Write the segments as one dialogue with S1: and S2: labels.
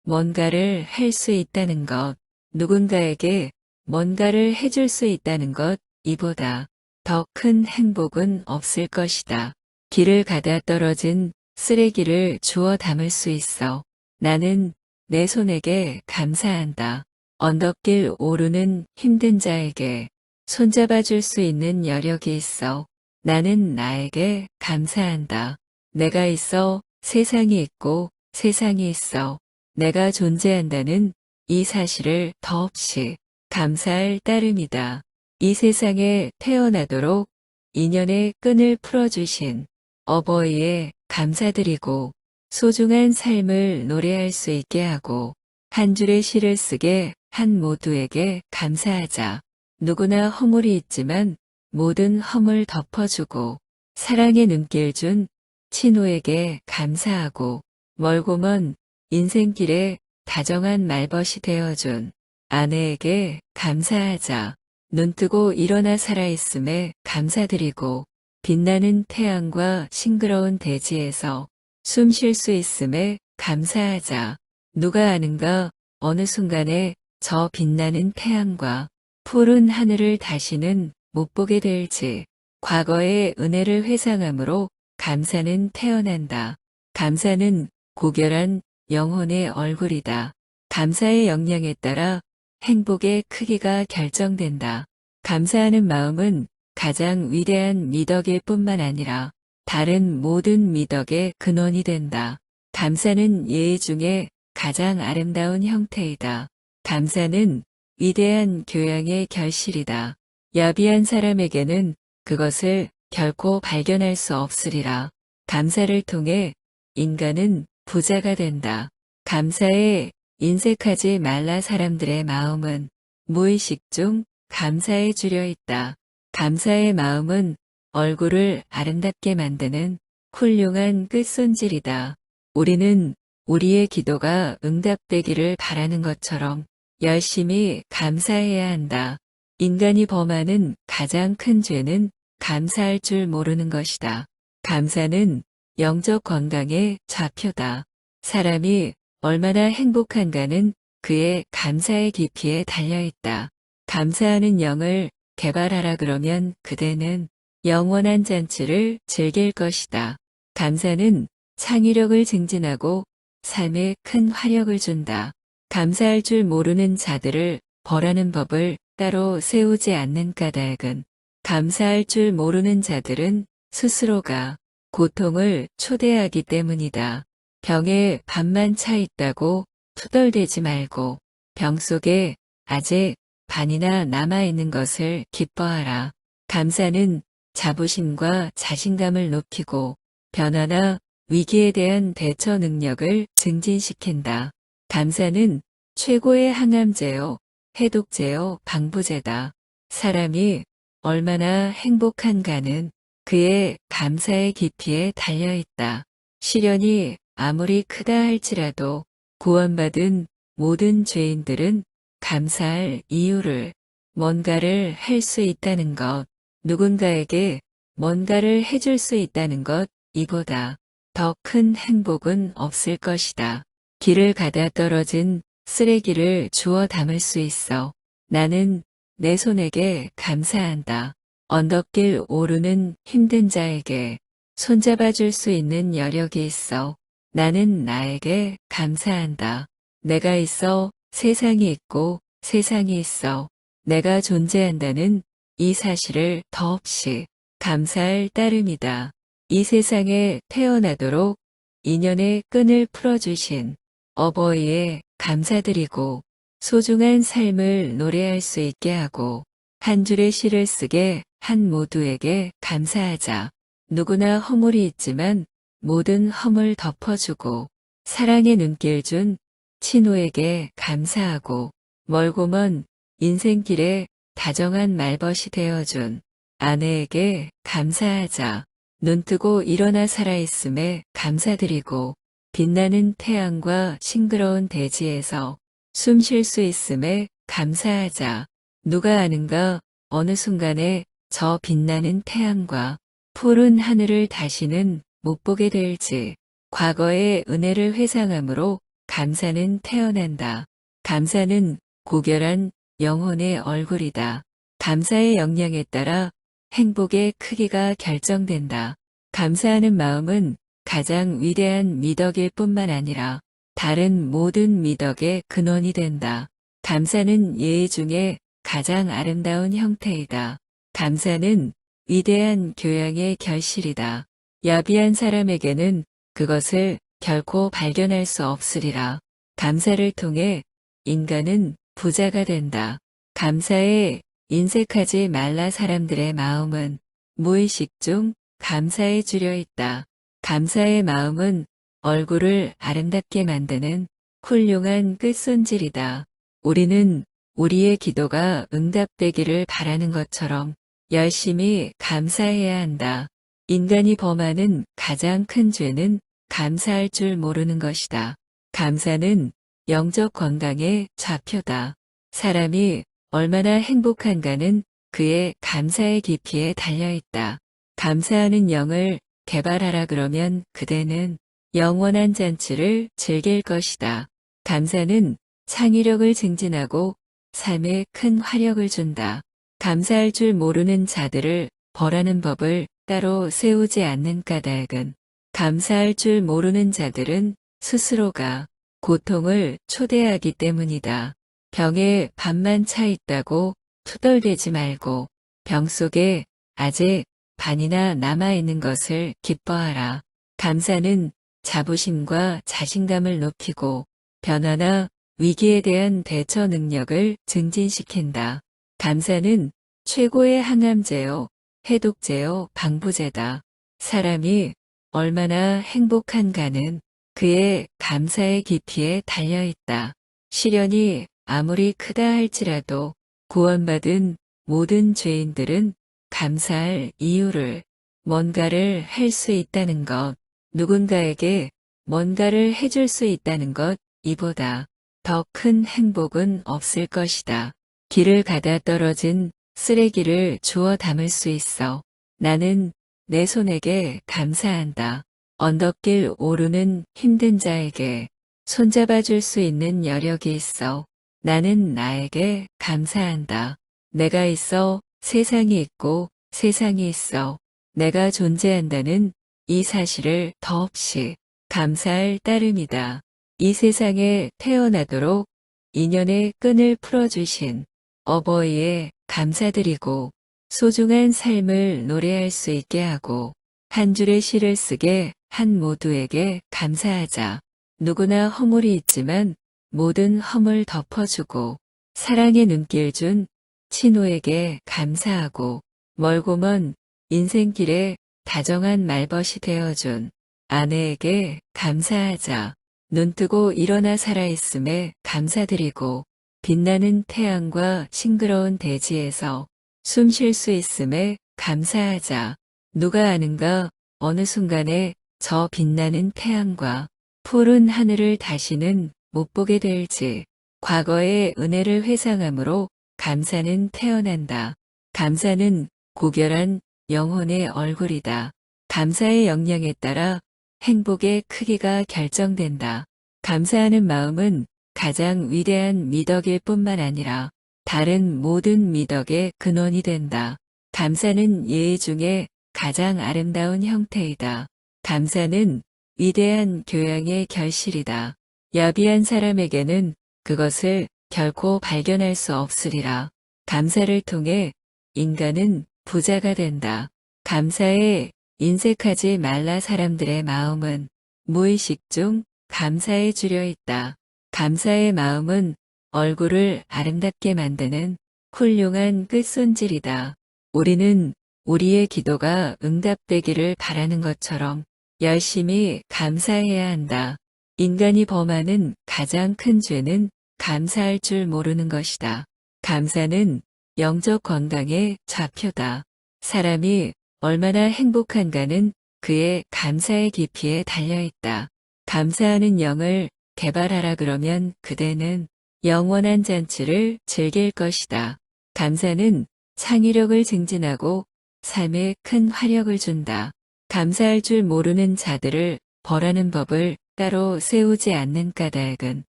S1: 뭔가를 할 수 있다는 것, 누군가에게 뭔가를 해줄 수 있다는 것, 이보다 더 큰 행복은 없을 것이다. 길을 가다 떨어진 쓰레기를 주워 담을 수 있어. 나는 내 손에게 감사한다. 언덕길 오르는 힘든 자에게 손잡아 줄 수 있는 여력이 있어. 나는 나에게 감사한다. 내가 있어 세상이 있고 세상이 있어. 내가 존재한다는 이 사실을 더없이 감사할 따름이다. 이 세상에 태어나도록 인연의 끈을 풀어주신 어버이에 감사드리고 소중한 삶을 노래할 수 있게 하고 한 줄의 시를 쓰게 한 모두에게 감사하자. 누구나 허물이 있지만 모든 허물 덮어주고 사랑의 눈길 준 친구에게 감사하고 멀고 먼 인생길에 다정한 말벗이 되어준 아내에게 감사하자. 눈뜨고 일어나 살아있음에 감사드리고 빛나는 태양과 싱그러운 대지에서 숨 쉴 수 있음에 감사하자. 누가 아는가 어느 순간에 저 빛나는 태양과 푸른 하늘을 다시는 못 보게 될지. 과거의 은혜를 회상함으로 감사는 태어난다. 감사는 고결한 영혼의 얼굴이다. 감사의 역량에 따라 행복의 크기가 결정된다. 감사하는 마음은 가장 위대한 미덕일 뿐만 아니라 다른 모든 미덕의 근원이 된다. 감사는 예의 중에 가장 아름다운 형태이다. 감사는 위대한 교양의 결실이다. 야비한 사람에게는 그것을 결코 발견할 수 없으리라. 감사를 통해 인간은 부자가 된다. 감사에 인색하지 말라. 사람들의 마음은 무의식 중 감사에 주려 있다. 감사의 마음은 얼굴을 아름답게 만드는 훌륭한 끝손질이다. 우리는 우리의 기도가 응답되기를 바라는 것처럼 열심히 감사해야 한다. 인간이 범하는 가장 큰 죄는 감사할 줄 모르는 것이다. 감사는 영적 건강의 좌표다. 사람이 얼마나 행복한가는 그의 감사의 깊이에 달려있다. 감사하는 영을 개발하라. 그러면 그대는 영원한 잔치를 즐길 것이다. 감사는 창의력을 증진하고 삶에 큰 화력을 준다. 감사할 줄 모르는 자들을 벌하는 법을 따로 세우지 않는 까닭은 감사할 줄 모르는 자들은 스스로가 고통을 초대하기 때문이다. 병에 반만 차 있다고 투덜대지 말고 병 속에 아직 반이나 남아있는 것을 기뻐하라. 감사는 자부심과 자신감을 높이고 변화나 위기에 대한 대처 능력을 증진시킨다. 감사는 최고의 항암제요, 해독제요, 방부제다. 사람이 얼마나 행복한가는 그의 감사의 깊이에 달려있다. 시련이 아무리 크다 할지라도 구원받은 모든 죄인들은 감사할 이유를 뭔가를 할 수 있다는 것, 누군가에게 뭔가를 해줄 수 있다는 것, 이보다 더 큰 행복은 없을 것이다. 길을 가다 떨어진 쓰레기를 주워 담을 수 있어. 나는 내 손에게 감사한다. 언덕길 오르는 힘든 자에게 손잡아 줄 수 있는 여력이 있어. 나는 나에게 감사한다. 내가 있어 세상이 있고 세상이 있어. 내가 존재한다는 이 사실을 더없이 감사할 따름이다. 이 세상에 태어나도록 인연의 끈을 풀어주신 어버이에 감사드리고 소중한 삶을 노래할 수 있게 하고 한 줄의 시를 쓰게 한 모두에게 감사하자. 누구나 허물이 있지만 모든 허물 덮어주고 사랑의 눈길 준 친구에게 감사하고 멀고 먼 인생길에 다정한 말벗이 되어준 아내에게 감사하자. 눈뜨고 일어나 살아있음에 감사드리고 빛나는 태양과 싱그러운 대지에서 숨 쉴 수 있음에 감사하자. 누가 아는가 어느 순간에 저 빛나는 태양과 푸른 하늘을 다시는 못 보게 될지. 과거의 은혜를 회상함으로 감사는 태어난다. 감사는 고결한 영혼의 얼굴이다. 감사의 역량에 따라 행복의 크기가 결정된다. 감사하는 마음은 가장 위대한 미덕일 뿐만 아니라 다른 모든 미덕의 근원이 된다. 감사는 예의 중에 가장 아름다운 형태이다. 감사는 위대한 교양의 결실이다. 야비한 사람에게는 그것을 결코 발견할 수 없으리라. 감사를 통해 인간은 부자가 된다. 감사에 인색하지 말라. 사람들의 마음은 무의식 중 감사에 주려 있다. 감사의 마음은 얼굴을 아름답게 만드는 훌륭한 끝손질이다. 우리는 우리의 기도가 응답되기를 바라는 것처럼 열심히 감사해야 한다. 인간이 범하는 가장 큰 죄는 감사할 줄 모르는 것이다. 감사는 영적 건강의 좌표다. 사람이 얼마나 행복한가는 그의 감사의 깊이에 달려있다. 감사하는 영을 개발하라. 그러면 그대는 영원한 잔치를 즐길 것이다. 감사는 창의력을 증진하고 삶에 큰 화력을 준다. 감사할 줄 모르는 자들을 벌하는 법을 따로 세우지 않는 까닭은 감사할 줄 모르는 자들은 스스로가 고통을 초대하기 때문이다. 병에 반만 차 있다고 투덜대지 말고 병 속에 아직 반이나 남아있는 것을 기뻐하라. 감사는 자부심과 자신감을 높이고 변화나 위기에 대한 대처 능력을 증진시킨다. 감사는 최고의 항암제요, 해독제요, 방부제다. 사람이 얼마나 행복한가는 그의 감사의 깊이에 달려있다. 시련이 아무리 크다 할지라도 구원받은 모든 죄인들은 감사할 이유를 뭔가를 할 수 있다는 것, 누군가에게 뭔가를 해줄 수 있다는 것, 이보다 더 큰 행복은 없을 것이다. 길을 가다 떨어진 쓰레기를 주워 담을 수 있어. 나는 내 손에게 감사한다. 언덕길 오르는 힘든 자에게 손잡아 줄 수 있는 여력이 있어. 나는 나에게 감사한다. 내가 있어 세상이 있고 세상이 있어. 내가 존재한다는 이 사실을 더없이 감사할 따름이다. 이 세상에 태어나도록 인연의 끈을 풀어주신 어버이에 감사드리고 소중한 삶을 노래할 수 있게 하고 한 줄의 시를 쓰게 한 모두에게 감사하자. 누구나 허물이 있지만 모든 허물 덮어주고 사랑의 눈길 준 친호에게 감사하고 멀고 먼 인생길에 다정한 말벗이 되어준 아내에게 감사하자. 눈뜨고 일어나 살아있음에 감사드리고 빛나는 태양과 싱그러운 대지에서 숨 쉴 수 있음에 감사하자. 누가 아는가 어느 순간에 저 빛나는 태양과 푸른 하늘을 다시는 못 보게 될지. 과거의 은혜를 회상함으로 감사는 태어난다. 감사는 고결한 영혼의 얼굴이다. 감사의 역량에 따라 행복의 크기가 결정된다. 감사하는 마음은 가장 위대한 미덕일 뿐만 아니라 다른 모든 미덕의 근원이 된다. 감사는 예의 중에 가장 아름다운 형태이다. 감사는 위대한 교양의 결실이다. 야비한 사람에게는 그것을 결코 발견할 수 없으리라. 감사를 통해 인간은 부자가 된다. 감사에 인색하지 말라. 사람들의 마음은 무의식 중 감사에 주려 있다. 감사의 마음은 얼굴을 아름답게 만드는 훌륭한 끝손질이다. 우리는 우리의 기도가 응답되기를 바라는 것처럼 열심히 감사해야 한다. 인간이 범하는 가장 큰 죄는 감사할 줄 모르는 것이다. 감사는 영적 건강의 좌표다. 사람이 얼마나 행복한가는 그의 감사의 깊이에 달려있다. 감사하는 영을 개발하라. 그러면 그대는 영원한 잔치를 즐길 것이다. 감사는 창의력을 증진하고 삶에 큰 화력을 준다. 감사할 줄 모르는 자들을 벌하는 법을 따로 세우지 않는 까닭은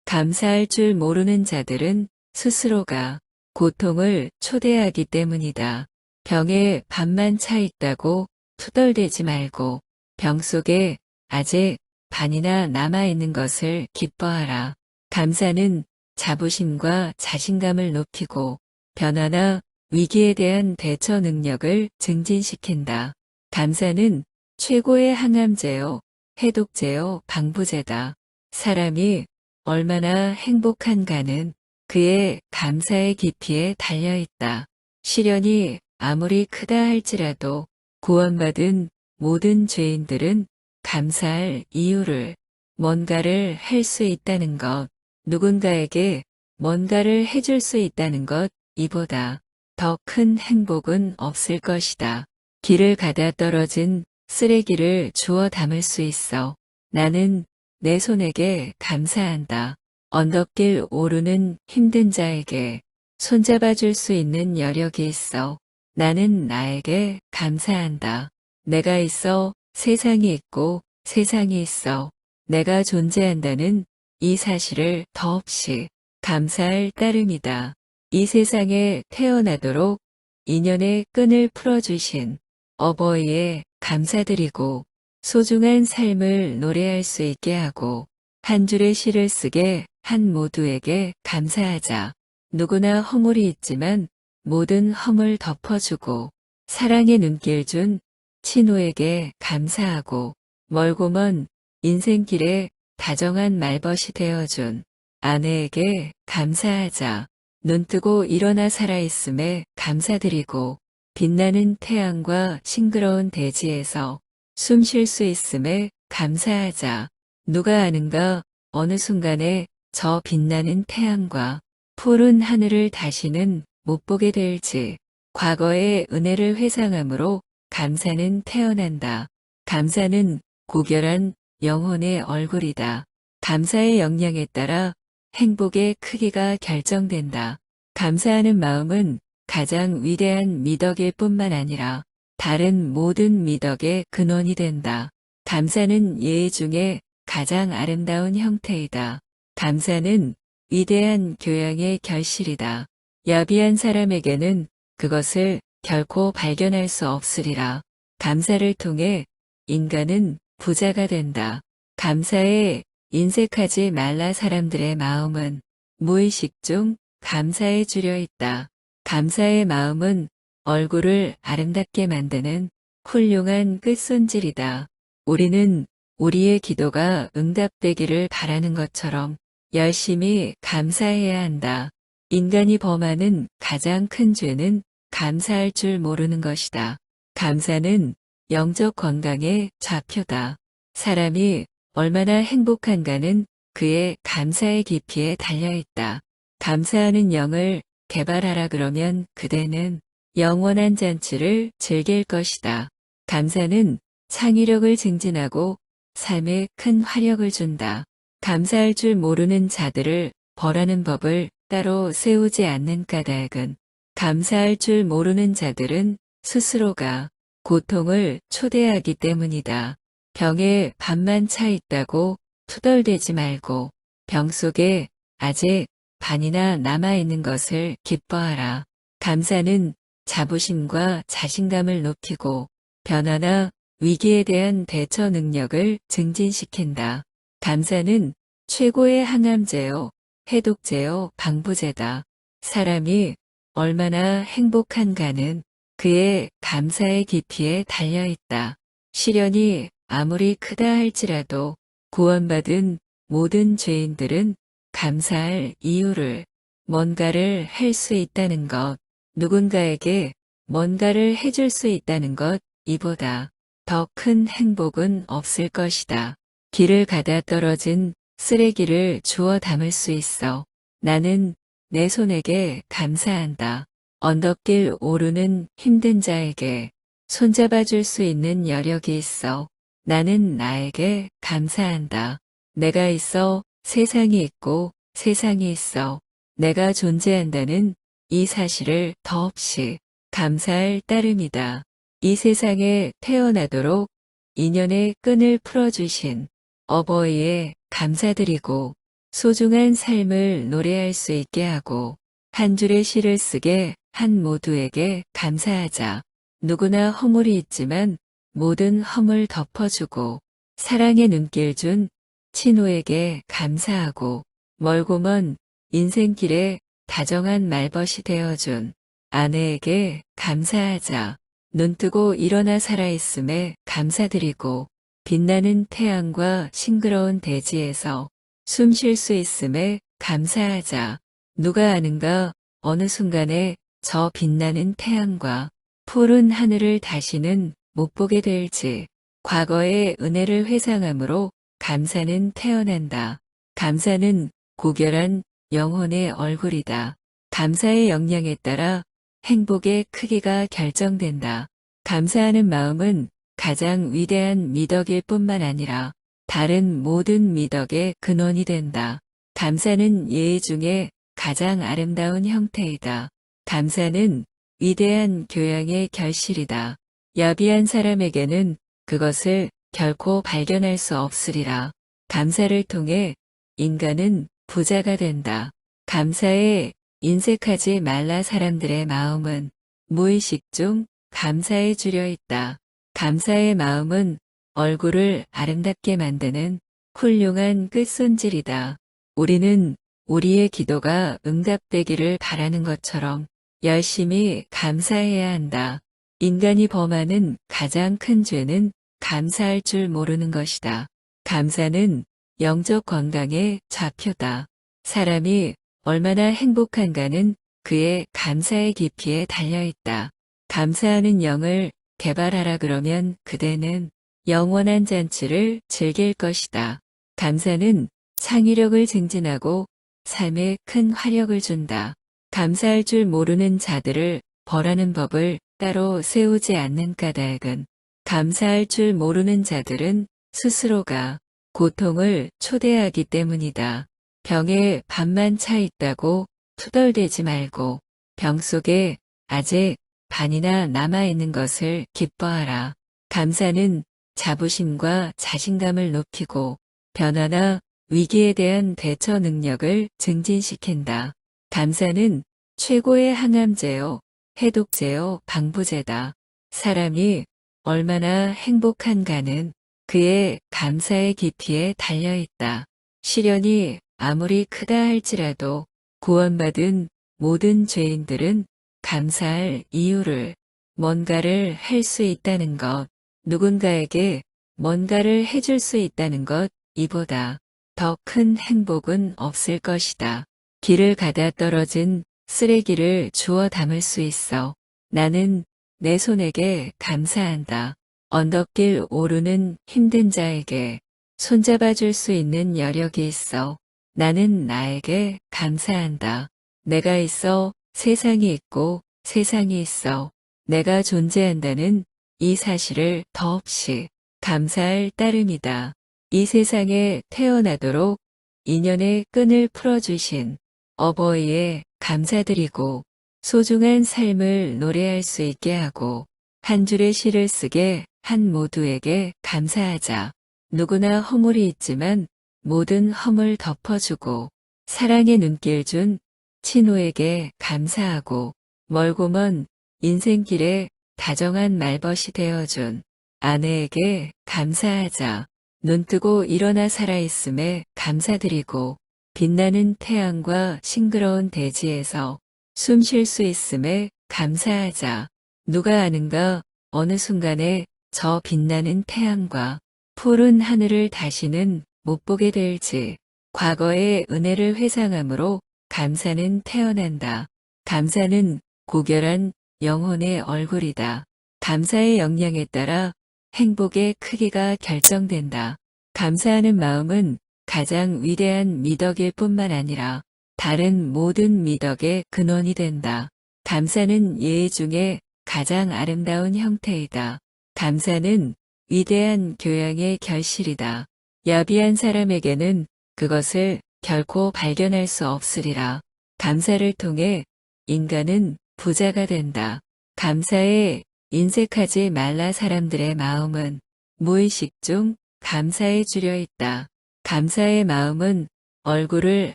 S1: 감사할 줄 모르는 자들은 스스로가 고통을 초대하기 때문이다. 병에 반만 차 있다고 투덜대지 말고 병 속에 아직 반이나 남아있는 것을 기뻐하라. 감사는 자부심과 자신감을 높이고 변화나 위기에 대한 대처 능력을 증진시킨다. 감사는 최고의 항암제요, 해독제요, 방부제다. 사람이 얼마나 행복한가는 그의 감사의 깊이에 달려있다. 시련이 아무리 크다 할지라도 구원받은 모든 죄인들은 감사할 이유를 뭔가를 할 수 있다는 것, 누군가에게 뭔가를 해줄 수 있다는 것, 이보다 더 큰 행복은 없을 것이다. 길을 가다 떨어진 쓰레기를 주워 담을 수 있어. 나는 내 손에게 감사한다. 언덕길 오르는 힘든 자에게 손잡아 줄 수 있는 여력이 있어. 나는 나에게 감사한다. 내가 있어 세상이 있고 세상이 있어. 내가 존재한다는 이 사실을 더없이 감사할 따름이다. 이 세상에 태어나도록 인연의 끈을 풀어주신 어버이에 감사드리고 소중한 삶을 노래할 수 있게 하고 한 줄의 시를 쓰게 한 모두에게 감사하자. 누구나 허물이 있지만 모든 허물 덮어주고 사랑의 눈길 준 친구에게 감사하고 멀고 먼 인생길에 다정한 말벗이 되어준 아내에게 감사하자. 눈뜨고 일어나 살아있음에 감사드리고 빛나는 태양과 싱그러운 대지에서 숨 쉴 수 있음에 감사하자. 누가 아는가 어느 순간에 저 빛나는 태양과 푸른 하늘을 다시는 못 보게 될지. 과거의 은혜를 회상함으로 감사는 태어난다. 감사는 고결한 영혼의 얼굴이다. 감사의 역량에 따라 행복의 크기가 결정된다. 감사하는 마음은 가장 위대한 미덕일 뿐만 아니라 다른 모든 미덕의 근원이 된다. 감사는 예의 중에 가장 아름다운 형태이다. 감사는 위대한 교양의 결실이다. 야비한 사람에게는 그것을 결코 발견할 수 없으리라. 감사를 통해 인간은 부자가 된다. 감사에 인색하지 말라. 사람들의 마음은 무의식 중 감사에 주려 있다. 감사의 마음은 얼굴을 아름답게 만드는 훌륭한 끝손질이다. 우리는 우리의 기도가 응답되기를 바라는 것처럼 열심히 감사해야 한다. 인간이 범하는 가장 큰 죄는 감사할 줄 모르는 것이다. 감사는 영적 건강의 좌표다. 사람이 얼마나 행복한가는 그의 감사의 깊이에 달려있다. 감사하는 영을 개발하라. 그러면 그대는 영원한 잔치를 즐길 것이다. 감사는 창의력을 증진하고 삶에 큰 화력을 준다. 감사할 줄 모르는 자들을 벌하는 법을 따로 세우지 않는 까닭은 감사할 줄 모르는 자들은 스스로가 고통을 초대하기 때문이다. 병에 반만 차 있다고 투덜대지 말고 병 속에 아직 반이나 남아있는 것을 기뻐하라. 감사는 자부심과 자신감을 높이고 변화나 위기에 대한 대처 능력을 증진시킨다. 감사는 최고의 항암제요, 해독제요, 방부제다. 사람이 얼마나 행복한가는 그의 감사의 깊이에 달려있다. 시련이 아무리 크다 할지라도 구원받은 모든 죄인들은 감사할 이유를 뭔가를 할 수 있다는 것, 누군가에게 뭔가를 해줄 수 있다는 것, 이보다 더 큰 행복은 없을 것이다. 길을 가다 떨어진 쓰레기를 주워 담을 수 있어. 나는 내 손에게 감사한다. 언덕길 오르는 힘든 자에게 손잡아 줄 수 있는 여력이 있어. 나는 나에게 감사한다. 내가 있어 세상이 있고 세상이 있어. 내가 존재한다는 이 사실을 더없이 감사할 따름이다. 이 세상에 태어나도록 인연의 끈을 풀어주신 어버이에 감사드리고 소중한 삶을 노래할 수 있게 하고 한 줄의 시를 쓰게 한 모두에게 감사하자. 누구나 허물이 있지만 모든 허물 덮어주고 사랑의 눈길 준 친호에게 감사하고 멀고 먼 인생길에 다정한 말벗이 되어준 아내에게 감사하자. 눈뜨고 일어나 살아있음에 감사드리고 빛나는 태양과 싱그러운 대지에서 숨 쉴 수 있음에 감사하자. 누가 아는가 어느 순간에 저 빛나는 태양과 푸른 하늘을 다시는 못 보게 될지. 과거의 은혜를 회상함으로 감사는 태어난다. 감사는 고결한 영혼의 얼굴이다. 감사의 역량에 따라 행복의 크기가 결정된다. 감사하는 마음은 가장 위대한 미덕일 뿐만 아니라 다른 모든 미덕의 근원이 된다. 감사는 예의 중에 가장 아름다운 형태이다. 감사는 위대한 교양의 결실이다. 야비한 사람에게는 그것을 결코 발견할 수 없으리라. 감사를 통해 인간은 부자가 된다. 감사에 인색하지 말라. 사람들의 마음은 무의식 중 감사에 주려 있다. 감사의 마음은 얼굴을 아름답게 만드는 훌륭한 끝손질이다. 우리는 우리의 기도가 응답되기를 바라는 것처럼 열심히 감사해야 한다. 인간이 범하는 가장 큰 죄는 감사할 줄 모르는 것이다. 감사는 영적 건강의 좌표다. 사람이 얼마나 행복한가는 그의 감사의 깊이에 달려있다. 감사하는 영을 개발하라. 그러면 그대는 영원한 잔치를 즐길 것이다. 감사는 창의력을 증진하고 삶에 큰 화력을 준다. 감사할 줄 모르는 자들을 벌하는 법을 따로 세우지 않는 까닭은 감사할 줄 모르는 자들은 스스로가 고통을 초대하기 때문이다. 병에 반만 차 있다고 투덜대지 말고 병 속에 아직 반이나 남아있는 것을 기뻐하라. 감사는 자부심과 자신감을 높이고 변화나 위기에 대한 대처 능력을 증진시킨다. 감사는 최고의 항암제요, 해독제요, 방부제다. 사람이 얼마나 행복한가는 그의 감사의 깊이에 달려있다. 시련이 아무리 크다 할지라도 구원받은 모든 죄인들은 감사할 이유를 뭔가를 할 수 있다는 것, 누군가에게 뭔가를 해줄 수 있다는 것, 이보다 더 큰 행복은 없을 것이다. 길을 가다 떨어진 쓰레기를 주워 담을 수 있어. 나는 내 손에게 감사한다. 언덕길 오르는 힘든 자에게 손잡아 줄 수 있는 여력이 있어. 나는 나에게 감사한다. 내가 있어 세상이 있고 세상이 있어 내가 존재한다는 이 사실을 더없이 감사할 따름이다. 이 세상에 태어나도록 인연의 끈을 풀어주신 어버이에 감사드리고 소중한 삶을 노래할 수 있게 하고 한 줄의 시를 쓰게 한 모두에게 감사하자. 누구나 허물이 있지만 모든 허물 덮어주고 사랑의 눈길 준 친호에게 감사하고 멀고 먼 인생길에 다정한 말벗이 되어준 아내에게 감사하자. 눈뜨고 일어나 살아있음에 감사드리고 빛나는 태양과 싱그러운 대지에서 숨 쉴 수 있음에 감사하자. 누가 아는가 어느 순간에 저 빛나는 태양과 푸른 하늘을 다시는 못 보게 될지. 과거의 은혜를 회상함으로 감사는 태어난다. 감사는 고결한 영혼의 얼굴이다. 감사의 역량에 따라 행복의 크기가 결정된다. 감사하는 마음은 가장 위대한 미덕일 뿐만 아니라 다른 모든 미덕의 근원이 된다. 감사는 예의 중에 가장 아름다운 형태이다. 감사는 위대한 교양의 결실이다. 야비한 사람에게는 그것을 결코 발견할 수 없으리라. 감사를 통해 인간은 부자가 된다. 감사에 인색하지 말라. 사람들의 마음은 무의식 중 감사에 주려 있다. 감사의 마음은 얼굴을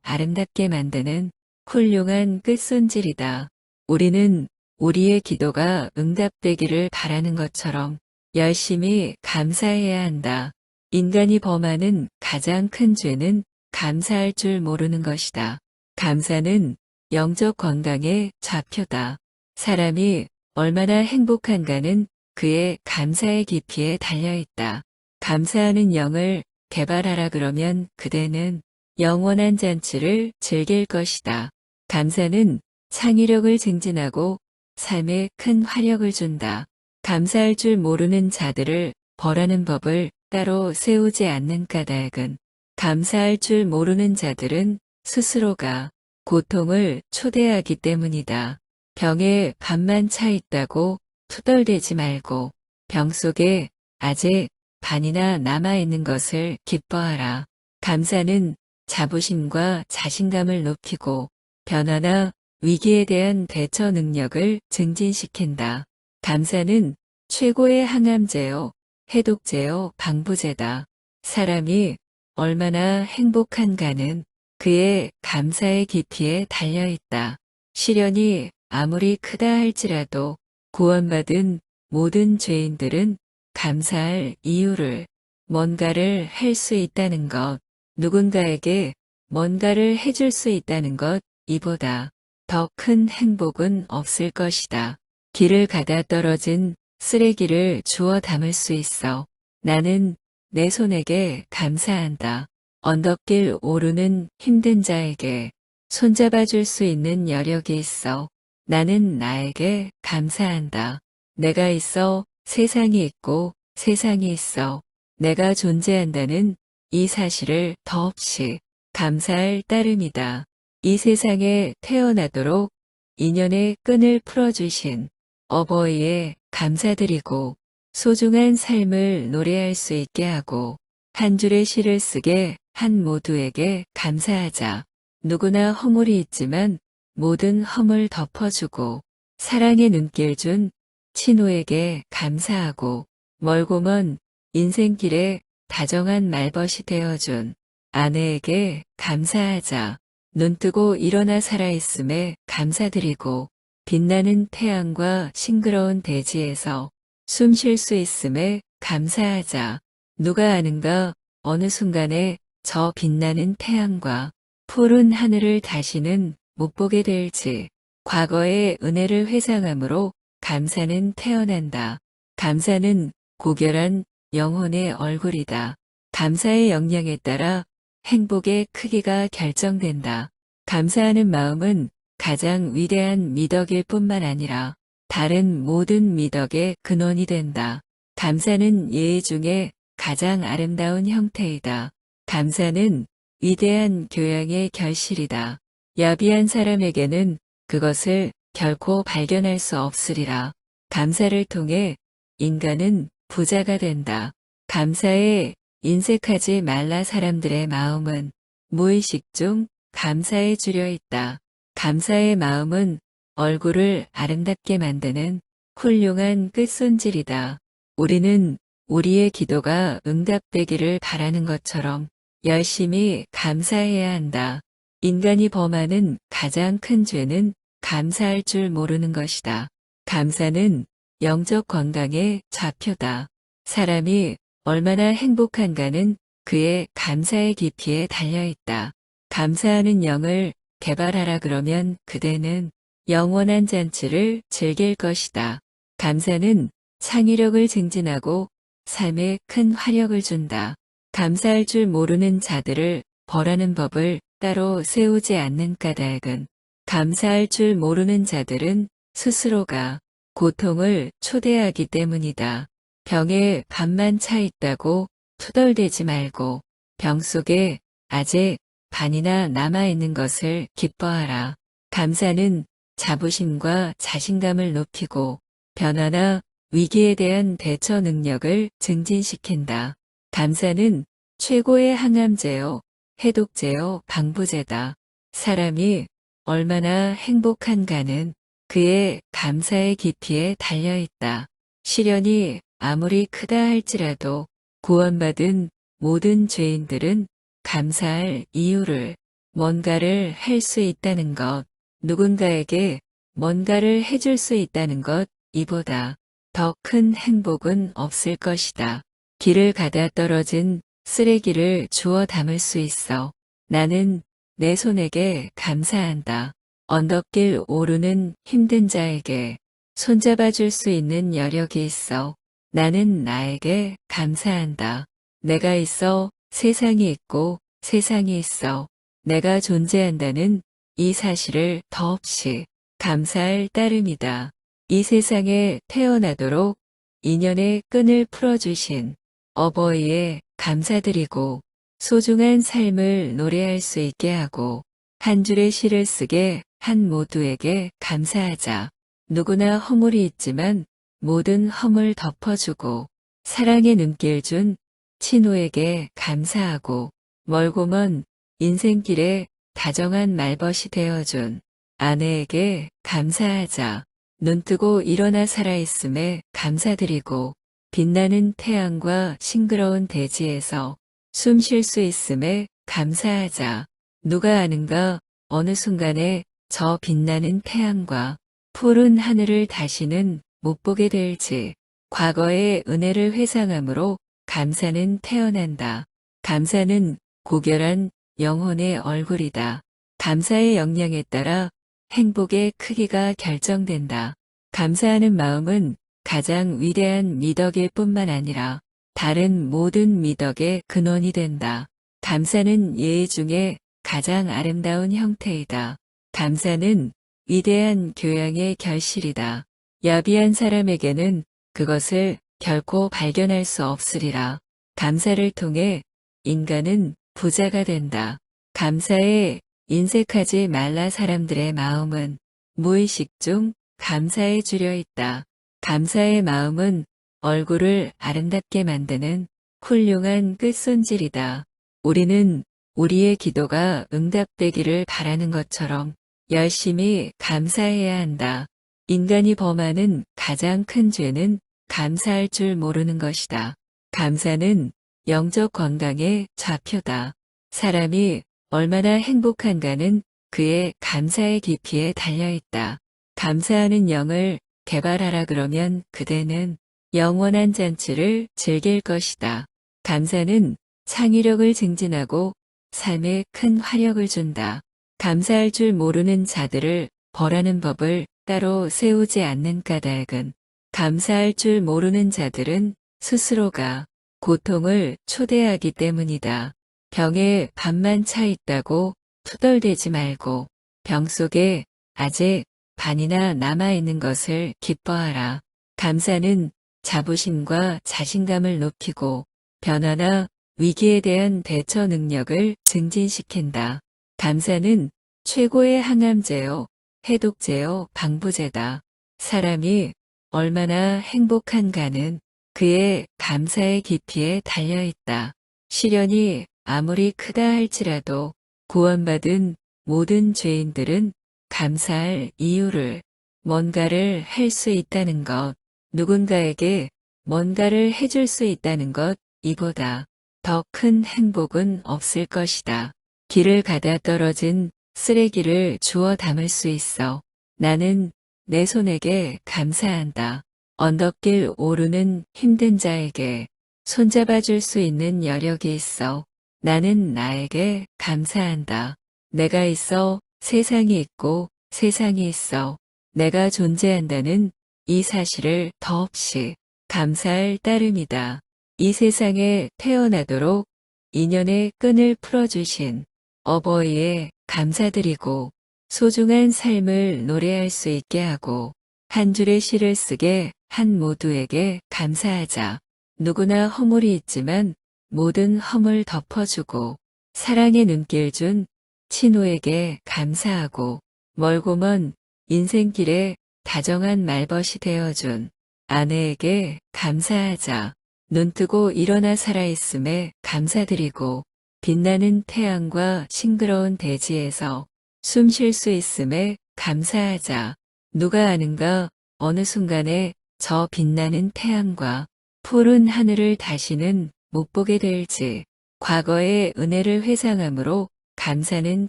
S1: 아름답게 만드는 훌륭한 끝손질이다. 우리는 우리의 기도가 응답되기를 바라는 것처럼 열심히 감사해야 한다. 인간이 범하는 가장 큰 죄는 감사할 줄 모르는 것이다. 감사는 영적 건강의 좌표다. 사람이 얼마나 행복한가는 그의 감사의 깊이에 달려있다. 감사하는 영을 개발하라 그러면 그대는 영원한 잔치를 즐길 것이다. 감사는 창의력을 증진하고 삶에 큰 화력을 준다. 감사할 줄 모르는 자들을 벌하는 법을 따로 세우지 않는 까닭은 감사할 줄 모르는 자들은 스스로가 고통을 초대하기 때문이다. 병에 반만 차 있다고 투덜대지 말고 병 속에 아직 반이나 남아있는 것을 기뻐하라. 감사는 자부심과 자신감을 높이고 변화나 위기에 대한 대처 능력을 증진시킨다. 감사는 최고의 항암제요, 해독제요, 방부제다. 사람이 얼마나 행복한가는 그의 감사의 깊이에 달려있다. 시련이 아무리 크다 할지라도 구원받은 모든 죄인들은 감사할 이유를 뭔가를 할 수 있다는 것, 누군가에게 뭔가를 해줄 수 있다는 것, 이보다 더 큰 행복은 없을 것이다. 길을 가다 떨어진 쓰레기를 주워 담을 수 있어. 나는 내 손에게 감사한다. 언덕길 오르는 힘든 자에게 손잡아 줄 수 있는 여력이 있어. 나는 나에게 감사한다. 내가 있어 세상이 있고 세상이 있어 내가 존재한다는 이 사실을 더없이 감사할 따름이다. 이 세상에 태어나도록 인연의 끈을 풀어주신 어버이에 감사드리고 소중한 삶을 노래할 수 있게 하고 한 줄의 시를 쓰게 한 모두에게 감사하자. 누구나 허물이 있지만 모든 허물 덮어주고 사랑의 눈길 준 친구에게 감사하고 멀고 먼 인생길에 다정한 말벗이 되어준 아내에게 감사하자. 눈뜨고 일어나 살아있음에 감사드리고 빛나는 태양과 싱그러운 대지에서 숨 쉴 수 있음에 감사하자. 누가 아는가 어느 순간에 저 빛나는 태양과 푸른 하늘을 다시는 못 보게 될지. 과거의 은혜를 회상함으로 감사는 태어난다. 감사는 고결한 영혼의 얼굴이다. 감사의 역량에 따라 행복의 크기가 결정된다. 감사하는 마음은 가장 위대한 미덕일 뿐만 아니라 다른 모든 미덕의 근원이 된다. 감사는 예의 중에 가장 아름다운 형태이다. 감사는 위대한 교양의 결실이다. 야비한 사람에게는 그것을 결코 발견할 수 없으리라. 감사를 통해 인간은 부자가 된다. 감사에 인색하지 말라. 사람들의 마음은 무의식 중 감사에 주려 있다. 감사의 마음은 얼굴을 아름답게 만드는 훌륭한 끝손질이다. 우리는 우리의 기도가 응답되기를 바라는 것처럼 열심히 감사해야 한다. 인간이 범하는 가장 큰 죄는 감사할 줄 모르는 것이다. 감사는 영적 건강의 좌표다. 사람이 얼마나 행복한가는 그의 감사의 깊이에 달려있다. 감사하는 영을 개발하라 그러면 그대는 영원한 잔치를 즐길 것이다. 감사는 창의력을 증진하고 삶에 큰 화력을 준다. 감사할 줄 모르는 자들을 벌하는 법을 따로 세우지 않는 까닭은 감사할 줄 모르는 자들은 스스로가 고통을 초대하기 때문이다. 병에 반만 차 있다고 투덜대지 말고 병 속에 아직 반이나 남아있는 것을 기뻐하라. 감사는 자부심과 자신감을 높이고 변화나 위기에 대한 대처 능력을 증진시킨다. 감사는 최고의 항암제요, 해독제요, 방부제다. 사람이 얼마나 행복한가는 그의 감사의 깊이에 달려있다. 시련이 아무리 크다 할지라도 구원받은 모든 죄인들은 감사할 이유를, 뭔가를 할 수 있다는 것, 누군가에게 뭔가를 해줄 수 있다는 것, 이보다 더 큰 행복은 없을 것이다. 길을 가다 떨어진 쓰레기를 주워 담을 수 있어. 나는 내 손에게 감사한다. 언덕길 오르는 힘든 자에게 손잡아 줄 수 있는 여력이 있어. 나는 나에게 감사한다. 내가 있어 세상이 있고 세상이 있어. 내가 존재한다는 이 사실을 더없이 감사할 따름이다. 이 세상에 태어나도록 인연의 끈을 풀어주신 어버이에 감사드리고 소중한 삶을 노래할 수 있게 하고 한 줄의 시를 쓰게 한 모두에게 감사하자. 누구나 허물이 있지만 모든 허물 덮어주고 사랑의 눈길 준 친구에게 감사하고 멀고 먼 인생길에 다정한 말벗이 되어준 아내에게 감사하자. 눈뜨고 일어나 살아있음에 감사드리고 빛나는 태양과 싱그러운 대지에서 숨 쉴 수 있음에 감사하자. 누가 아는가 어느 순간에 저 빛나는 태양과 푸른 하늘을 다시는 못 보게 될지. 과거의 은혜를 회상함으로 감사는 태어난다. 감사는 고결한 영혼의 얼굴이다. 감사의 역량에 따라 행복의 크기가 결정된다. 감사하는 마음은 가장 위대한 미덕일 뿐만 아니라 다른 모든 미덕의 근원이 된다. 감사는 예의 중에 가장 아름다운 형태이다. 감사는 위대한 교양의 결실이다. 야비한 사람에게는 그것을 결코 발견할 수 없으리라. 감사를 통해 인간은 부자가 된다. 감사에 인색하지 말라. 사람들의 마음은 무의식 중 감사에 주려 있다. 감사의 마음은 얼굴을 아름답게 만드는 훌륭한 끝손질이다. 우리는 우리의 기도가 응답되기를 바라는 것처럼 열심히 감사해야 한다. 인간이 범하는 가장 큰 죄는 감사할 줄 모르는 것이다. 감사는 영적 건강의 좌표다. 사람이 얼마나 행복한가는 그의 감사의 깊이에 달려있다. 감사하는 영을 개발하라. 그러면 그대는 영원한 잔치를 즐길 것이다. 감사는 창의력을 증진하고 삶에 큰 화력을 준다. 감사할 줄 모르는 자들을 벌하는 법을 따로 세우지 않는 까닭은 감사할 줄 모르는 자들은 스스로가 고통을 초대하기 때문이다. 병에 반만 차 있다고 투덜대지 말고 병 속에 아직 반이나 남아있는 것을 기뻐하라. 감사는 자부심과 자신감을 높이고 변화나 위기에 대한 대처 능력을 증진시킨다. 감사는 최고의 항암제요, 해독제요, 방부제다. 사람이 얼마나 행복한가는 그의 감사의 깊이에 달려있다. 시련이 아무리 크다 할지라도 구원받은 모든 죄인들은 감사할 이유를, 뭔가를 할 수 있다는 것, 누군가에게 뭔가를 해줄 수 있다는 것, 이보다 더 큰 행복은 없을 것이다. 길을 가다 떨어진 쓰레기를 주워 담을 수 있어. 나는 내 손에게 감사한다. 언덕길 오르는 힘든 자에게 손잡아 줄 수 있는 여력이 있어. 나는 나에게 감사한다. 내가 있어 세상이 있고 세상이 있어. 내가 존재한다는 이 사실을 더없이 감사할 따름이다. 이 세상에 태어나도록 인연의 끈을 풀어주신 어버이에 감사드리고 소중한 삶을 노래할 수 있게 하고 한 줄의 시를 쓰게 한 모두에게 감사하자. 누구나 허물이 있지만 모든 허물 덮어주고 사랑의 눈길 준 친구에게 감사하고 멀고 먼 인생길에 다정한 말벗이 되어준 아내에게 감사하자. 눈뜨고 일어나 살아있음에 감사드리고 빛나는 태양과 싱그러운 대지에서 숨 쉴 수 있음에 감사하자. 누가 아는가 어느 순간에 저 빛나는 태양과 푸른 하늘을 다시는 못 보게 될지. 과거의 은혜를 회상함으로 감사는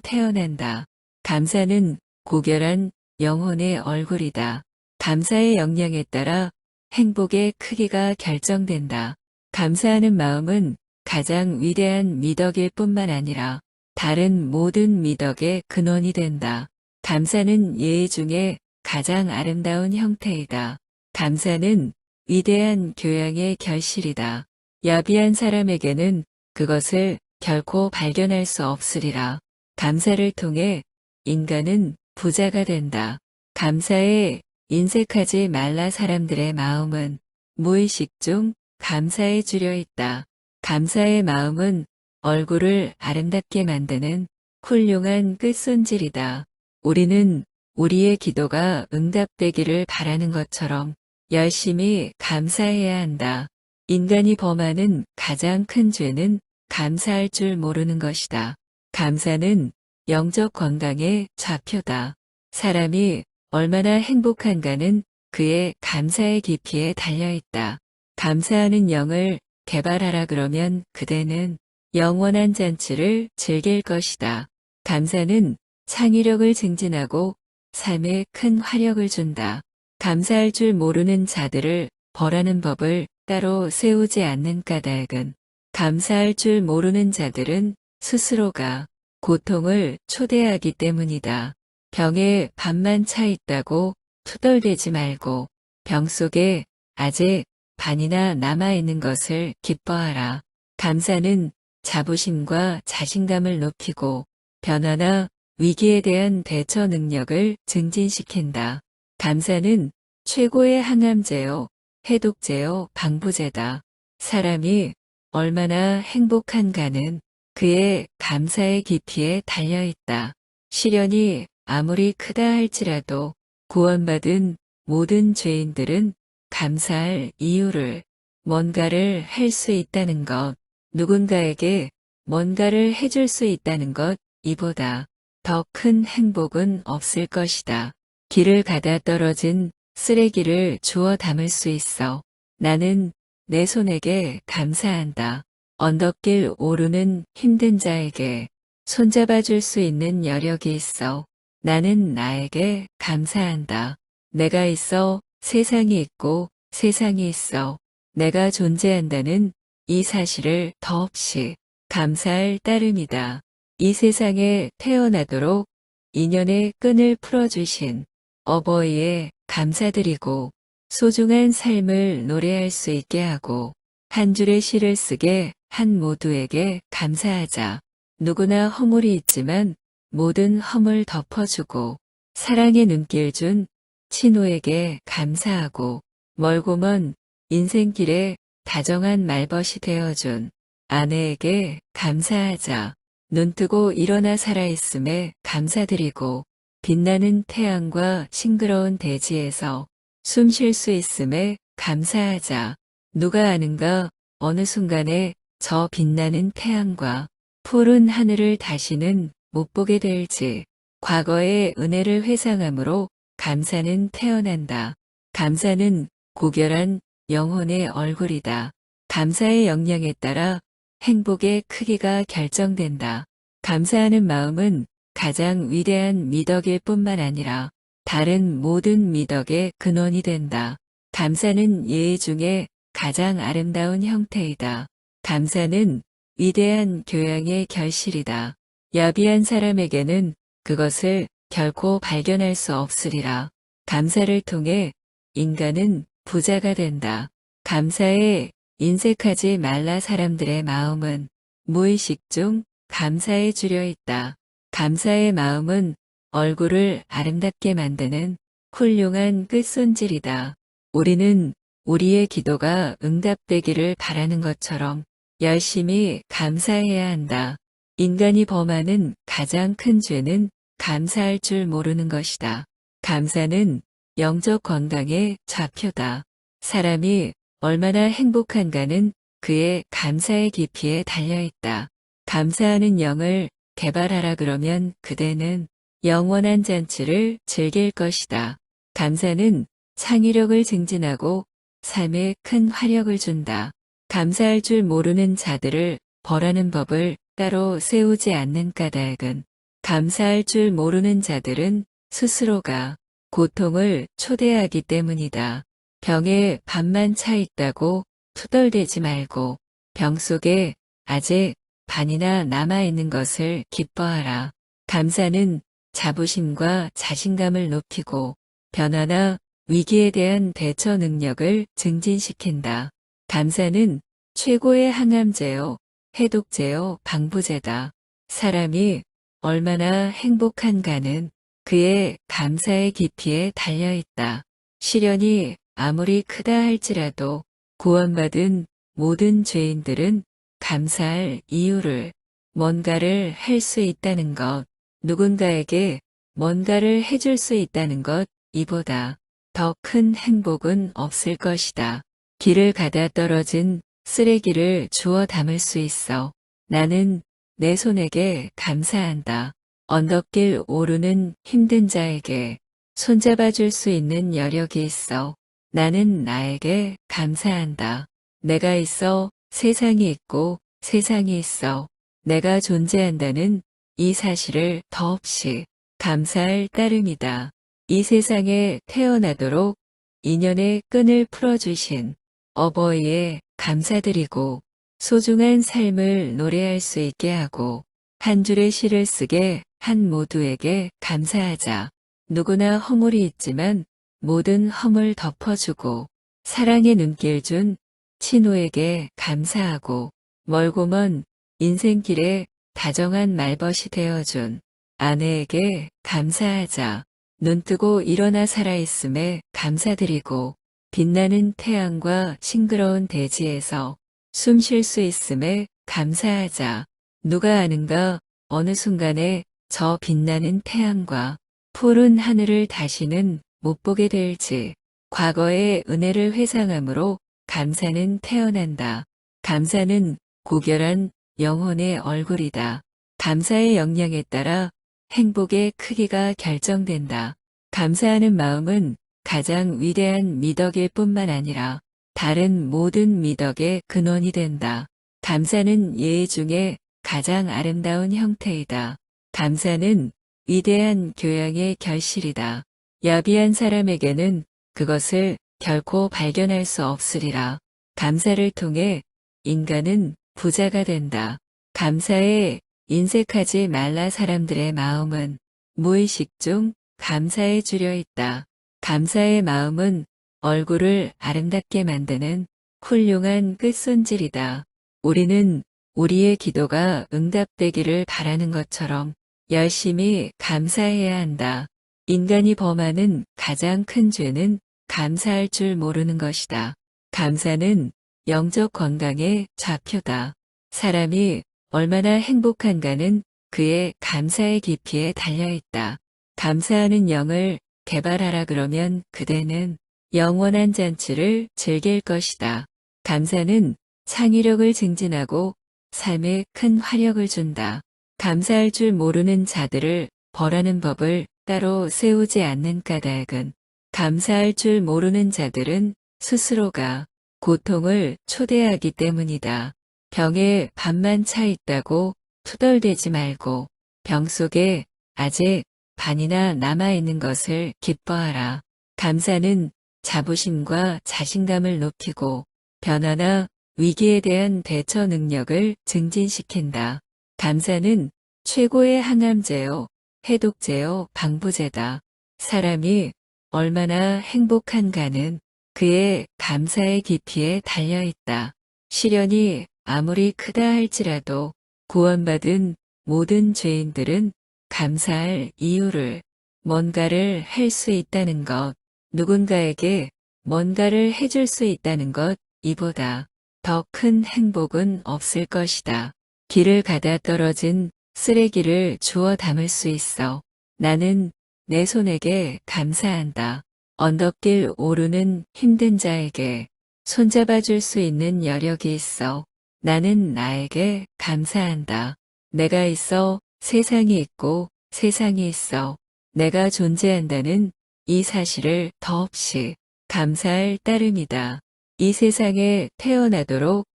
S1: 태어난다. 감사는 고결한 영혼의 얼굴이다. 감사의 역량에 따라 행복의 크기가 결정된다. 감사하는 마음은 가장 위대한 미덕일 뿐만 아니라 다른 모든 미덕의 근원이 된다. 감사는 예의 중에 가장 아름다운 형태이다. 감사는 위대한 교양의 결실이다. 야비한 사람에게는 그것을 결코 발견할 수 없으리라. 감사를 통해 인간은 부자가 된다. 감사에 인색하지 말라. 사람들의 마음은 무의식 중 감사에 주려 있다. 감사의 마음은 얼굴을 아름답게 만드는 훌륭한 끝손질이다. 우리는 우리의 기도가 응답되기를 바라는 것처럼 열심히 감사해야 한다. 인간이 범하는 가장 큰 죄는 감사할 줄 모르는 것이다. 감사는 영적 건강의 좌표다. 사람이 얼마나 행복한가는 그의 감사의 깊이에 달려있다. 감사하는 영을 개발하라. 그러면 그대는 영원한 잔치를 즐길 것이다. 감사는 창의력을 증진하고 삶에 큰 화력을 준다. 감사할 줄 모르는 자들을 벌하는 법을 따로 세우지 않는 까닭은 감사할 줄 모르는 자들은 스스로가 고통을 초대하기 때문이다. 병에 반만 차 있다고 투덜대지 말고 병 속에 아직 반이나 남아있는 것을 기뻐하라. 감사는 자부심과 자신감을 높이고 변화나 위기에 대한 대처 능력을 증진시킨다. 감사는 최고의 항암제요, 해독제요, 방부제다. 사람이 얼마나 행복한가는 그의 감사의 깊이에 달려있다. 시련이 아무리 크다 할지라도 구원받은 모든 죄인들은 감사할 이유를 뭔가를 할 수 있다는 것, 누군가에게 뭔가를 해줄 수 있다는 것, 이보다 더 큰 행복은 없을 것이다. 길을 가다 떨어진 쓰레기를 주워 담을 수 있어. 나는 내 손에게 감사한다. 언덕길 오르는 힘든 자에게 손잡아 줄 수 있는 여력이 있어. 나는 나에게 감사한다. 내가 있어 세상이 있고 세상이 있어 내가 존재한다는 이 사실을 더없이 감사할 따름이다. 이 세상에 태어나도록 인연의 끈을 풀어주신 어버이에 감사드리고 소중한 삶을 노래할 수 있게 하고 한 줄의 시를 쓰게 한 모두에게 감사하자. 누구나 허물이 있지만 모든 허물 덮어주고 사랑의 눈길 준 친구에게 감사하고 멀고 먼 인생길에 다정한 말벗이 되어준 아내에게 감사하자. 눈뜨고 일어나 살아있음에 감사드리고 빛나는 태양과 싱그러운 대지에서 숨 쉴 수 있음에 감사하자. 누가 아는가 어느 순간에 저 빛나는 태양과 푸른 하늘을 다시는 못 보게 될지. 과거의 은혜를 회상함으로 감사는 태어난다. 감사는 고결한 영혼의 얼굴이다. 감사의 역량에 따라 행복의 크기가 결정된다. 감사하는 마음은 가장 위대한 미덕일 뿐만 아니라 다른 모든 미덕의 근원이 된다. 감사는 예의 중에 가장 아름다운 형태이다. 감사는 위대한 교양의 결실이다. 야비한 사람에게는 그것을 결코 발견할 수 없으리라. 감사를 통해 인간은 부자가 된다. 감사에 인색하지 말라. 사람들의 마음은 무의식 중 감사에 주려 있다. 감사의 마음은 얼굴을 아름답게 만드는 훌륭한 끝손질이다. 우리는 우리의 기도가 응답되기를 바라는 것처럼 열심히 감사해야 한다. 인간이 범하는 가장 큰 죄는 감사할 줄 모르는 것이다. 감사는 영적 건강의 좌표다. 사람이 얼마나 행복한가는 그의 감사의 깊이에 달려있다. 감사하는 영을 개발하라. 그러면 그대는 영원한 잔치를 즐길 것이다. 감사는 창의력을 증진하고 삶에 큰 화력을 준다. 감사할 줄 모르는 자들을 벌하는 법을 따로 세우지 않는 까닭은 감사할 줄 모르는 자들은 스스로가 고통을 초대하기 때문이다. 병에 반만 차 있다고 투덜대지 말고 병 속에 아직 반이나 남아있는 것을 기뻐하라. 감사는 자부심과 자신감을 높이고 변화나 위기에 대한 대처 능력을 증진시킨다. 감사는 최고의 항암제요, 해독제요, 방부제다. 사람이 얼마나 행복한가는 그의 감사의 깊이에 달려있다. 시련이 아무리 크다 할지라도 구원받은 모든 죄인들은 감사할 이유를 뭔가를 할 수 있다는 것, 누군가에게 뭔가를 해줄 수 있다는 것, 이보다 더 큰 행복은 없을 것이다. 길을 가다 떨어진 쓰레기를 주워 담을 수 있어. 나는 내 손에게 감사한다. 언덕길 오르는 힘든 자에게 손잡아 줄 수 있는 여력이 있어. 나는 나에게 감사한다. 내가 있어 세상이 있고 세상이 있어. 내가 존재한다는 이 사실을 더없이 감사할 따름이다. 이 세상에 태어나도록 인연의 끈을 풀어주신 어버이에 감사드리고 소중한 삶을 노래할 수 있게 하고 한 줄의 시를 쓰게 한 모두에게 감사하자. 누구나 허물이 있지만 모든 허물 덮어주고 사랑의 눈길 준 친구에게 감사하고 멀고 먼 인생길에 다정한 말벗이 되어준 아내에게 감사하자. 눈뜨고 일어나 살아있음에 감사드리고 빛나는 태양과 싱그러운 대지에서 숨 쉴 수 있음에 감사하자. 누가 아는가 어느 순간에 저 빛나는 태양과 푸른 하늘을 다시는 못 보게 될지. 과거의 은혜를 회상함으로 감사는 태어난다. 감사는 고결한 영혼의 얼굴이다. 감사의 역량에 따라 행복의 크기가 결정된다. 감사하는 마음은 가장 위대한 미덕일 뿐만 아니라 다른 모든 미덕의 근원이 된다. 감사는 예의 중에 가장 아름다운 형태이다. 감사는 위대한 교양의 결실이다. 야비한 사람에게는 그것을 결코 발견할 수 없으리라. 감사를 통해 인간은 부자가 된다. 감사에 인색하지 말라. 사람들의 마음은 무의식 중 감사에 주려 있다. 감사의 마음은 얼굴을 아름답게 만드는 훌륭한 끝손질이다. 우리는 우리의 기도가 응답되기를 바라는 것처럼 열심히 감사해야 한다. 인간이 범하는 가장 큰 죄는 감사할 줄 모르는 것이다. 감사는 영적 건강의 좌표다. 사람이 얼마나 행복한가는 그의 감사의 깊이에 달려있다. 감사하는 영을 개발하라. 그러면 그대는 영원한 잔치를 즐길 것이다. 감사는 창의력을 증진하고 삶에 큰 화력을 준다. 감사할 줄 모르는 자들을 벌하는 법을 따로 세우지 않는 까닭은 감사할 줄 모르는 자들은 스스로가 고통을 초대하기 때문이다. 병에 반만 차 있다고 투덜대지 말고 병 속에 아직 반이나 남아있는 것을 기뻐하라. 감사는 자부심과 자신감을 높이고 변화나 위기에 대한 대처 능력을 증진시킨다. 감사는 최고의 항암제요, 해독제요, 방부제다. 사람이 얼마나 행복한가는 그의 감사의 깊이에 달려있다. 시련이 아무리 크다 할지라도 구원받은 모든 죄인들은 감사할 이유를 뭔가를 할 수 있다는 것, 누군가에게 뭔가를 해줄 수 있다는 것, 이보다 더 큰 행복은 없을 것이다. 길을 가다 떨어진 쓰레기를 주워 담을 수 있어. 나는 내 손에게 감사한다. 언덕길 오르는 힘든 자에게 손잡아 줄 수 있는 여력이 있어. 나는 나에게 감사한다. 내가 있어 세상이 있고 세상이 있어. 내가 존재한다는 이 사실을 더없이 감사할 따름이다. 이 세상에 태어나도록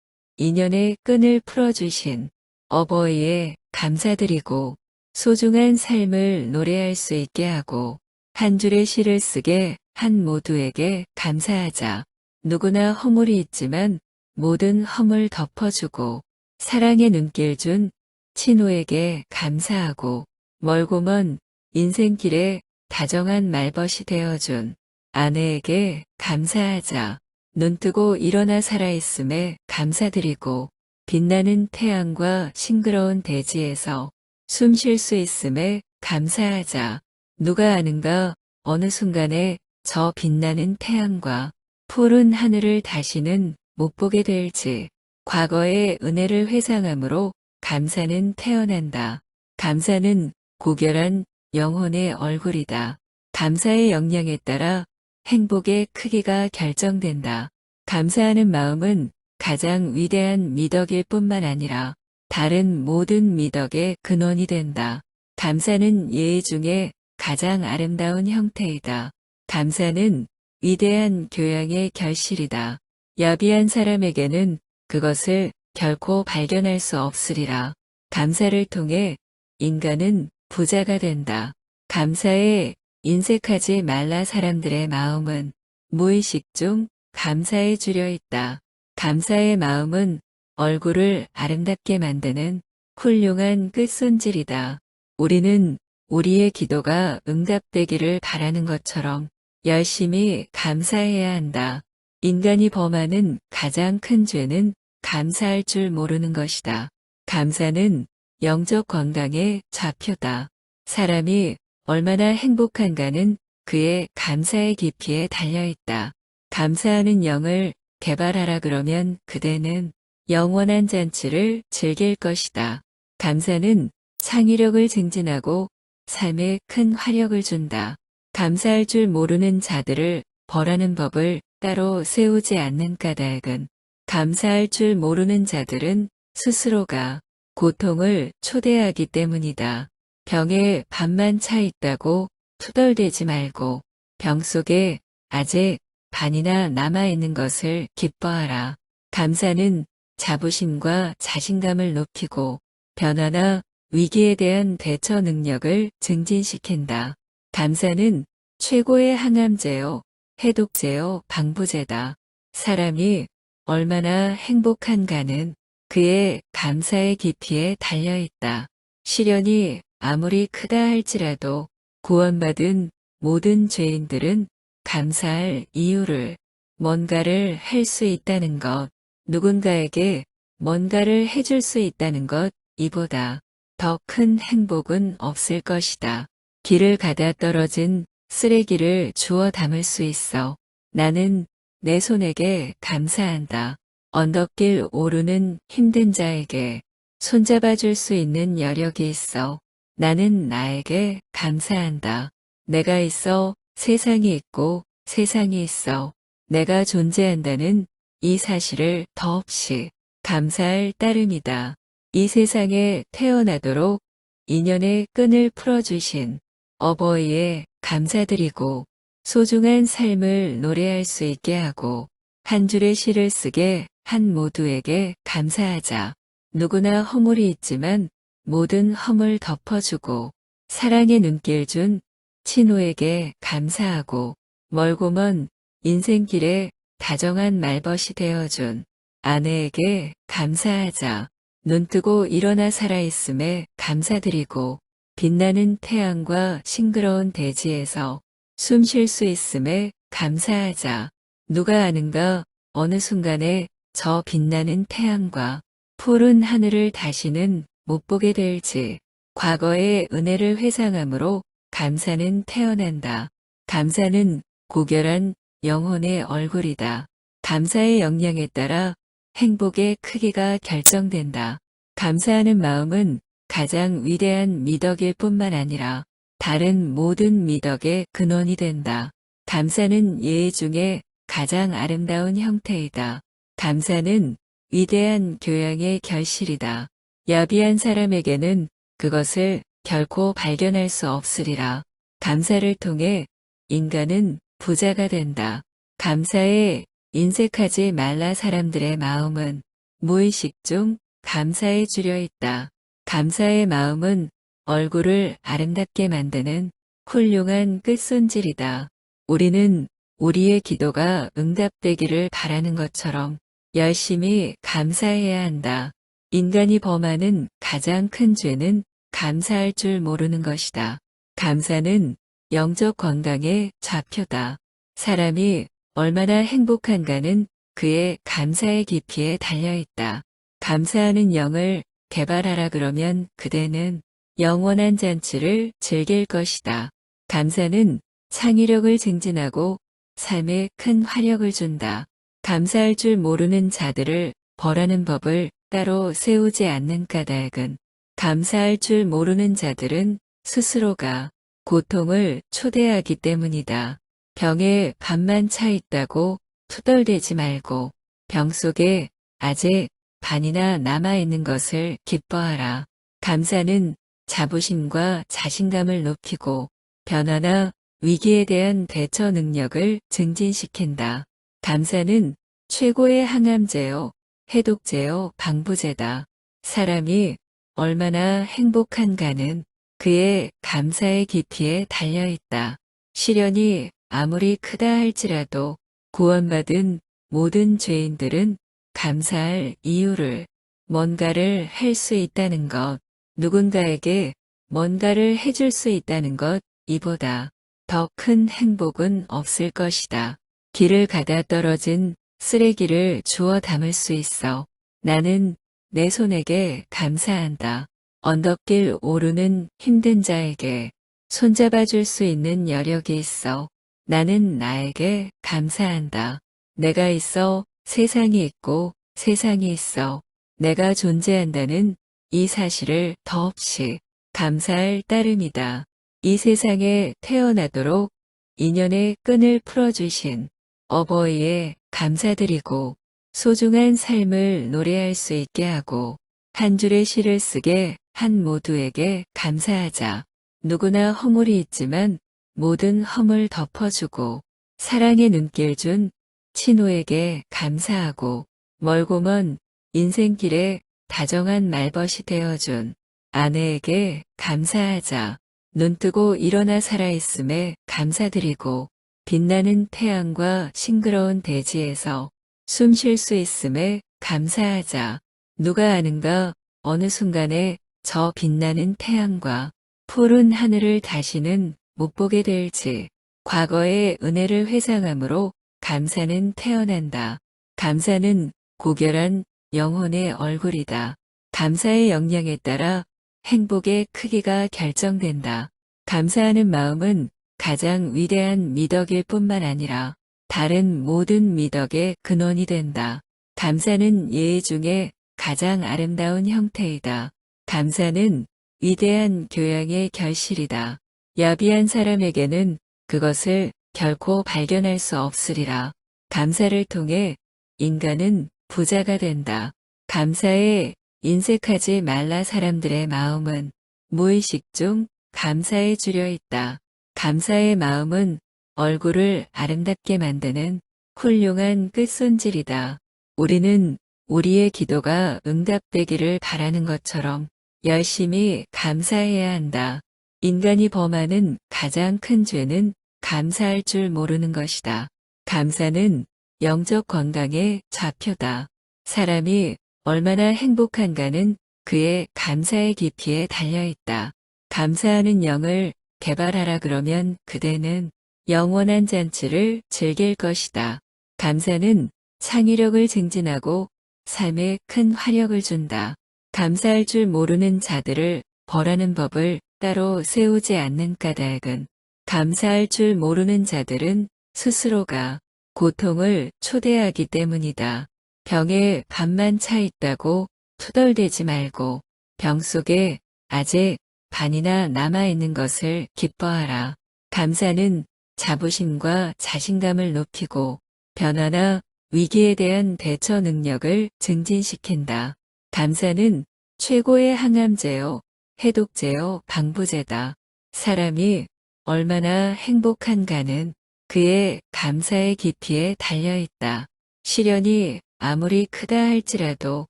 S1: 인연의 끈을 풀어주신 어버이에 감사드리고 소중한 삶을 노래할 수 있게 하고 한 줄의 시를 쓰게 한 모두에게 감사하자. 누구나 허물이 있지만 모든 허물 덮어주고 사랑의 눈길 준 친구에게 감사하고 멀고 먼 인생길에 다정한 말벗이 되어준 아내에게 감사하자. 눈뜨고 일어나 살아있음에 감사드리고 빛나는 태양과 싱그러운 대지에서 숨 쉴 수 있음에 감사하자. 누가 아는가 어느 순간에 저 빛나는 태양과 푸른 하늘을 다시는 못 보게 될지. 과거의 은혜를 회상함으로 감사는 태어난다. 감사는 고결한 영혼의 얼굴이다. 감사의 역량에 따라 행복의 크기가 결정된다. 감사하는 마음은 가장 위대한 미덕일 뿐만 아니라 다른 모든 미덕의 근원이 된다. 감사는 예의 중에 가장 아름다운 형태이다. 감사는 위대한 교양의 결실이다. 야비한 사람에게는 그것을 결코 발견할 수 없으리라. 감사를 통해 인간은 부자가 된다. 감사에 인색하지 말라. 사람들의 마음은 무의식 중 감사에 주려 있다. 감사의 마음은 얼굴을 아름답게 만드는 훌륭한 끝손질이다. 우리는 우리의 기도가 응답되기를 바라는 것처럼 열심히 감사해야 한다. 인간이 범하는 가장 큰 죄는 감사할 줄 모르는 것이다. 감사는 영적 건강의 좌표다. 사람이 얼마나 행복한가는 그의 감사의 깊이에 달려있다. 감사하는 영을 개발하라. 그러면 그대는 영원한 잔치를 즐길 것이다. 감사는 창의력을 증진하고 삶에 큰 화력을 준다. 감사할 줄 모르는 자들을 벌하는 법을 따로 세우지 않는 까닭은 감사할 줄 모르는 자들은 스스로가 고통을 초대하기 때문이다. 병에 반만 차 있다고 투덜대지 말고 병 속에 아직 반이나 남아있는 것을 기뻐하라. 감사는 자부심과 자신감을 높이고 변화나 위기에 대한 대처 능력을 증진시킨다. 감사는 최고의 항암제요, 해독제요, 방부제다. 사람이 얼마나 행복한가는 그의 감사의 깊이에 달려있다. 시련이 아무리 크다 할지라도 구원받은 모든 죄인들은 감사할 이유를 뭔가를 할 수 있다는 것, 누군가에게 뭔가를 해줄 수 있다는 것, 이보다 더 큰 행복은 없을 것이다. 길을 가다 떨어진 쓰레기를 주워 담을 수 있어. 나는 내 손에게 감사한다. 언덕길 오르는 힘든 자에게 손잡아 줄 수 있는 여력이 있어. 나는 나에게 감사한다. 내가 있어 세상이 있고 세상이 있어 내가 존재한다는 이 사실을 더없이 감사할 따름이다. 이 세상에 태어나도록 인연의 끈을 풀어주신 어버이에 감사드리고 소중한 삶을 노래할 수 있게 하고 한 줄의 시를 쓰게 한 모두에게 감사하자. 누구나 허물이 있지만 모든 허물 덮어주고 사랑의 눈길 준 친구에게 감사하고 멀고 먼 인생길에 다정한 말벗이 되어준 아내에게 감사하자. 눈뜨고 일어나 살아있음에 감사드리고 빛나는 태양과 싱그러운 대지에서 숨 쉴 수 있음에 감사하자. 누가 아는가 어느 순간에 저 빛나는 태양과 푸른 하늘을 다시는 못 보게 될지. 과거의 은혜를 회상함으로 감사는 태어난다. 감사는 고결한 영혼의 얼굴이다. 감사의 역량에 따라 행복의 크기가 결정된다. 감사하는 마음은 가장 위대한 미덕일 뿐만 아니라 다른 모든 미덕의 근원이 된다. 감사는 예의 중에 가장 아름다운 형태이다. 감사는 위대한 교양의 결실이다. 야비한 사람에게는 그것을 결코 발견할 수 없으리라. 감사를 통해 인간은 부자가 된다. 감사에 인색하지 말라. 사람들의 마음은 무의식 중 감사에 주려 있다. 감사의 마음은 얼굴을 아름답게 만드는 훌륭한 끝손질이다. 우리는 우리의 기도가 응답되기를 바라는 것처럼 열심히 감사해야 한다. 인간이 범하는 가장 큰 죄는 감사할 줄 모르는 것이다. 감사는 영적 건강의 좌표다. 사람이 얼마나 행복한가는 그의 감사의 깊이에 달려있다. 감사하는 영을 개발하라 그러면 그대는 영원한 잔치를 즐길 것이다. 감사는 창의력을 증진하고 삶에 큰 화력을 준다. 감사할 줄 모르는 자들을 벌하는 법을 따로 세우지 않는 까닭은 감사할 줄 모르는 자들은 스스로가 고통을 초대하기 때문이다. 병에 반만 차 있다고 투덜대지 말고 병 속에 아직 반이나 남아있는 것을 기뻐하라. 감사는 자부심과 자신감을 높이고 변화나 위기에 대한 대처 능력을 증진시킨다. 감사는 최고의 항암제요, 해독제요, 방부제다. 사람이 얼마나 행복한가는 그의 감사의 깊이에 달려있다. 시련이 아무리 크다 할지라도 구원받은 모든 죄인들은 감사할 이유를 뭔가를 할 수 있다는 것, 누군가에게 뭔가를 해줄 수 있다는 것, 이보다 더 큰 행복은 없을 것이다. 길을 가다 떨어진 쓰레기를 주워 담을 수 있어. 나는 내 손에게 감사한다. 언덕길 오르는 힘든 자에게 손잡아 줄 수 있는 여력이 있어. 나는 나에게 감사한다. 내가 있어 세상이 있고 세상이 있어 내가 존재한다는 이 사실을 더없이 감사할 따름이다. 이 세상에 태어나도록 인연의 끈을 풀어주신 어버이에 감사드리고 소중한 삶을 노래할 수 있게 하고 한 줄의 시를 쓰게 한 모두에게 감사하자. 누구나 허물이 있지만 모든 허물 덮어주고 사랑의 눈길 준 친구에게 감사하고 멀고 먼 인생길에 다정한 말벗이 되어준 아내에게 감사하자. 눈뜨고 일어나 살아있음에 감사드리고 빛나는 태양과 싱그러운 대지에서 숨 쉴 수 있음에 감사하자. 누가 아는가 어느 순간에 저 빛나는 태양과 푸른 하늘을 다시는 못 보게 될지. 과거의 은혜를 회상함으로 감사는 태어난다. 감사는 고결한 영혼의 얼굴이다. 감사의 역량에 따라 행복의 크기가 결정된다. 감사하는 마음은 가장 위대한 미덕일 뿐만 아니라 다른 모든 미덕의 근원이 된다. 감사는 예의 중에 가장 아름다운 형태이다. 감사는 위대한 교양의 결실이다. 야비한 사람에게는 그것을 결코 발견할 수 없으리라. 감사를 통해 인간은 부자가 된다. 감사에 인색하지 말라. 사람들의 마음은 무의식 중 감사에 주려 있다. 감사의 마음은 얼굴을 아름답게 만드는 훌륭한 끝손질이다. 우리는 우리의 기도가 응답되기를 바라는 것처럼 열심히 감사해야 한다. 인간이 범하는 가장 큰 죄는 감사할 줄 모르는 것이다. 감사는 영적 건강의 좌표다. 사람이 얼마나 행복한가는 그의 감사의 깊이에 달려있다. 감사하는 영을 개발하라 그러면 그대는 영원한 잔치를 즐길 것이다. 감사는 창의력을 증진하고 삶에 큰 화력을 준다. 감사할 줄 모르는 자들을 벌하는 법을 따로 세우지 않는 까닭은 감사할 줄 모르는 자들은 스스로가 고통을 초대하기 때문이다. 병에 반만 차 있다고 투덜대지 말고 병 속에 아직 반이나 남아있는 것을 기뻐하라. 감사는 자부심과 자신감을 높이고 변화나 위기에 대한 대처 능력을 증진시킨다. 감사는 최고의 항암제요, 해독제요, 방부제다. 사람이 얼마나 행복한가는 그의 감사의 깊이에 달려있다. 시련이 아무리 크다 할지라도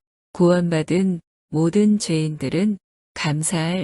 S1: 구원받은 모든 죄인들은 감사할